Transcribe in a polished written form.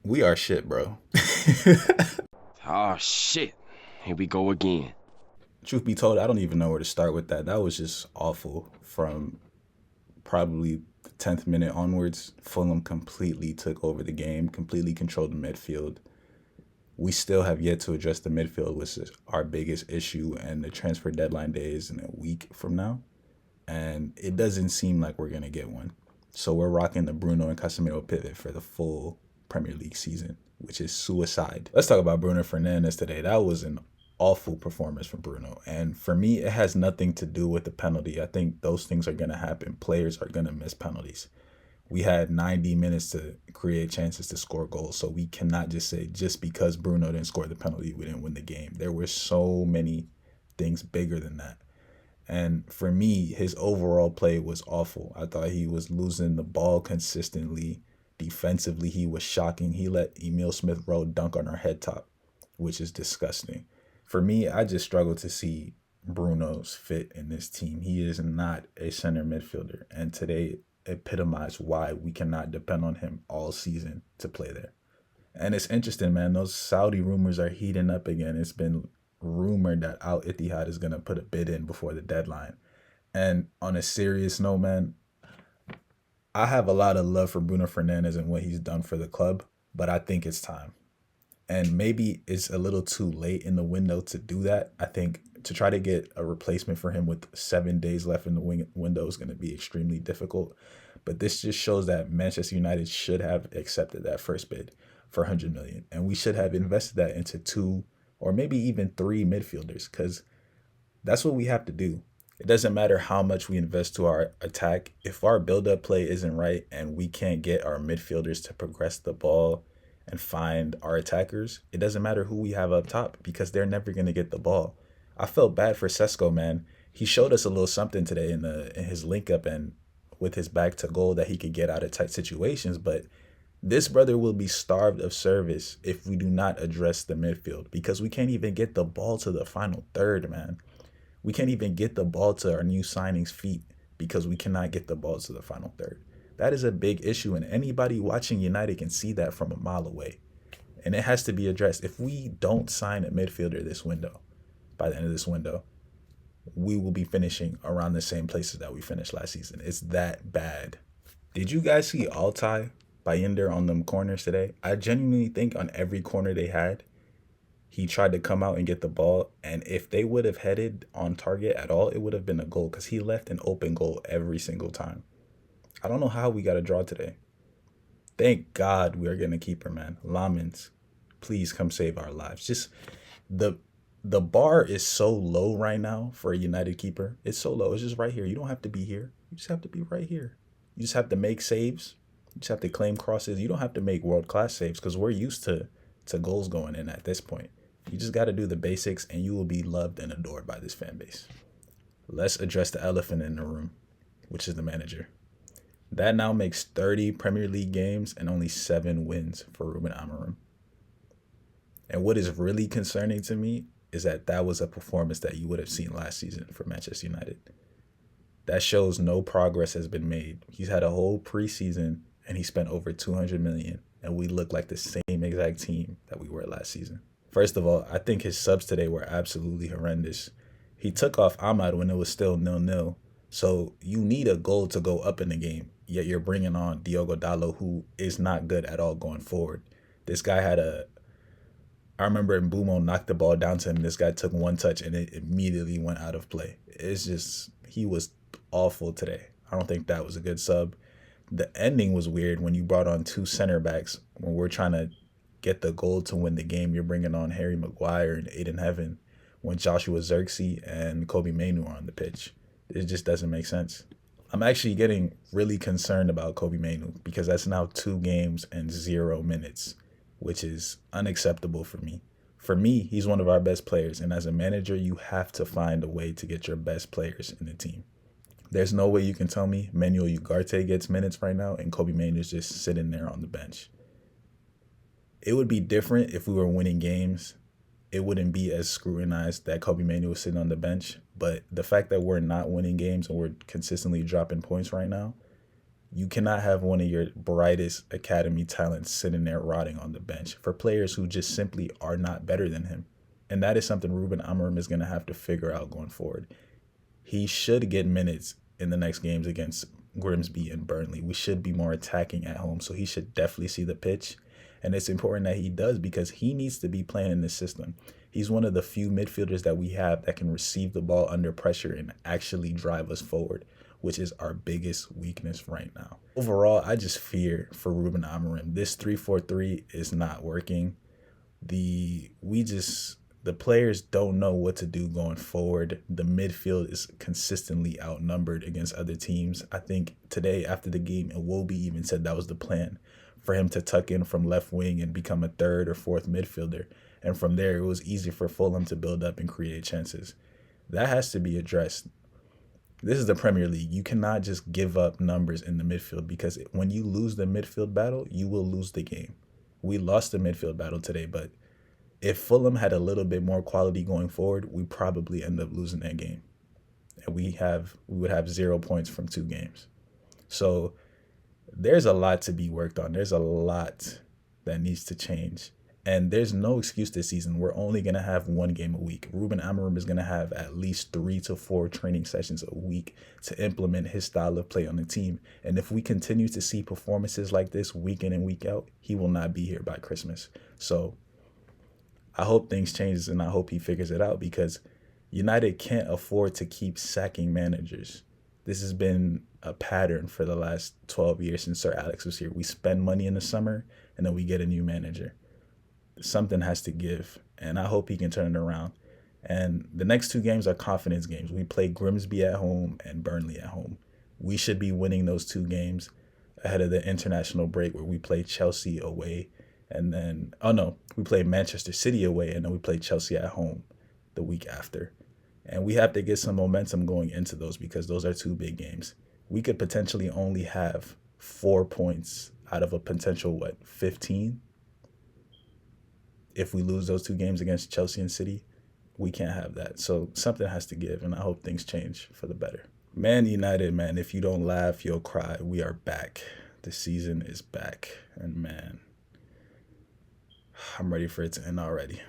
We are shit, bro. Oh shit. Here we go again. Truth be told, I don't even know where to start with that. That was just awful. From probably the 10th minute onwards, Fulham completely took over the game, completely controlled the midfield. We still have yet to address the midfield, which is our biggest issue, and the transfer deadline day is in a week from now. And it doesn't seem like we're going to get one. So we're rocking the Bruno and Casemiro pivot for the full Premier League season, which is suicide. Let's talk about Bruno Fernandes today. That was an awful performance from Bruno. And for me, it has nothing to do with the penalty. I think those things are going to happen. Players are going to miss penalties. We had 90 minutes to create chances to score goals. So we cannot just say just because Bruno didn't score the penalty, we didn't win the game. There were so many things bigger than that. And for me, his overall play was awful. I thought he was losing the ball consistently. Defensively, he was shocking. He let Emil Smith Rowe dunk on our head top, which is disgusting. For me, I just struggle to see Bruno's fit in this team. He is not a center midfielder. And today epitomized why we cannot depend on him all season to play there. And it's interesting, man. Those Saudi rumors are heating up again. It's been rumored that Al Ittihad is going to put a bid in before the deadline. And on a serious note, man, I have a lot of love for Bruno Fernandes and what he's done for the club, but I think it's time. And maybe it's a little too late in the window to do that. I think to try to get a replacement for him with 7 days left in the window is going to be extremely difficult. But this just shows that Manchester United should have accepted that first bid for 100 million, and we should have invested that into 2 or maybe even 3 midfielders, because that's what we have to do. It doesn't matter how much we invest to our attack. If our build-up play isn't right and we can't get our midfielders to progress the ball and find our attackers, it doesn't matter who we have up top because they're never going to get the ball. I felt bad for Sesko, man. He showed us a little something today in his link up and with his back to goal that he could get out of tight situations, but this brother will be starved of service if we do not address the midfield, because we can't even get the ball to the final third, man. We can't even get the ball to our new signings' feet because we cannot get the ball to the final third. That is a big issue, and anybody watching United can see that from a mile away. And it has to be addressed. If we don't sign a midfielder this window, by the end of this window, we will be finishing around the same places that we finished last season. It's that bad. Did you guys see Altay Bayender on them corners today? I genuinely think on every corner they had, he tried to come out and get the ball. And if they would have headed on target at all, it would have been a goal because he left an open goal every single time. I don't know how we got a draw today. Thank God we are getting a keeper, man. Lamens, please come save our lives. Just the the bar is so low right now for a United keeper. It's so low. It's just right here. You don't have to be here. You just have to be right here. You just have to make saves. You just have to claim crosses. You don't have to make world-class saves because we're used to goals going in at this point. You just got to do the basics and you will be loved and adored by this fan base. Let's address the elephant in the room, which is the manager. That now makes 30 Premier League games and only 7 wins for Ruben Amorim. And what is really concerning to me is that was a performance that you would have seen last season for Manchester United. That shows no progress has been made. He's had a whole preseason and he spent over 200 million and we look like the same exact team that we were last season. First of all, I think his subs today were absolutely horrendous. He took off Ahmad when it was still 0-0. So you need a goal to go up in the game, yet you're bringing on Diogo Dalot, who is not good at all going forward. This guy I remember Mbumo knocked the ball down to him. This guy took one touch and it immediately went out of play. It's just, he was awful today. I don't think that was a good sub. The ending was weird when you brought on 2 center backs. When we're trying to get the goal to win the game, you're bringing on Harry Maguire and Aiden Heaven when Joshua Xerxes and Kobe Mainu are on the pitch. It just doesn't make sense. I'm actually getting really concerned about Kobe Mainu because that's now 2 games and 0 minutes, which is unacceptable for me. For me, he's one of our best players, and as a manager, you have to find a way to get your best players in the team. There's no way you can tell me Manuel Ugarte gets minutes right now and Kobe Mainu is just sitting there on the bench. It would be different if we were winning games. It wouldn't be as scrutinized that Kobe Mainu was sitting on the bench, but the fact that we're not winning games and we're consistently dropping points right now, You cannot have one of your brightest academy talents sitting there rotting on the bench for players who just simply are not better than him. And that is something Ruben Amorim is going to have to figure out going forward. He should get minutes in the next games against Grimsby and Burnley. We should be more attacking at home, so he should definitely see the pitch. And it's important that he does because he needs to be playing in this system. He's one of the few midfielders that we have that can receive the ball under pressure and actually drive us forward, which is our biggest weakness right now. Overall, I just fear for Ruben Amorim. This 3-4-3 is not working. The players don't know what to do going forward. The midfield is consistently outnumbered against other teams. I think today after the game, Iwobi even said that was the plan, for him to tuck in from left wing and become a third or fourth midfielder. And from there, it was easy for Fulham to build up and create chances. That has to be addressed. This is the Premier League. You cannot just give up numbers in the midfield, because when you lose the midfield battle, you will lose the game. We lost the midfield battle today, but if Fulham had a little bit more quality going forward, we probably end up losing that game. And we would have 0 points from 2 games. So there's a lot to be worked on. There's a lot that needs to change. And there's no excuse this season. We're only going to have 1 game a week. Ruben Amorim is going to have at least 3 to 4 training sessions a week to implement his style of play on the team. And if we continue to see performances like this week in and week out, he will not be here by Christmas. So I hope things change, and I hope he figures it out, because United can't afford to keep sacking managers. This has been a pattern for the last 12 years since Sir Alex was here. We spend money in the summer, and then we get a new manager. Something has to give, and I hope he can turn it around. And the next 2 games are confidence games. We play Grimsby at home and Burnley at home. We should be winning those 2 games ahead of the international break, where we play Chelsea away. And then, we play Manchester City away, and then we play Chelsea at home the week after. And we have to get some momentum going into those, because those are 2 big games. We could potentially only have 4 points out of a potential, 15? If we lose those 2 games against Chelsea and City, we can't have that. So something has to give, and I hope things change for the better. Man United, man, if you don't laugh, you'll cry. We are back. The season is back. And man, I'm ready for it to end already.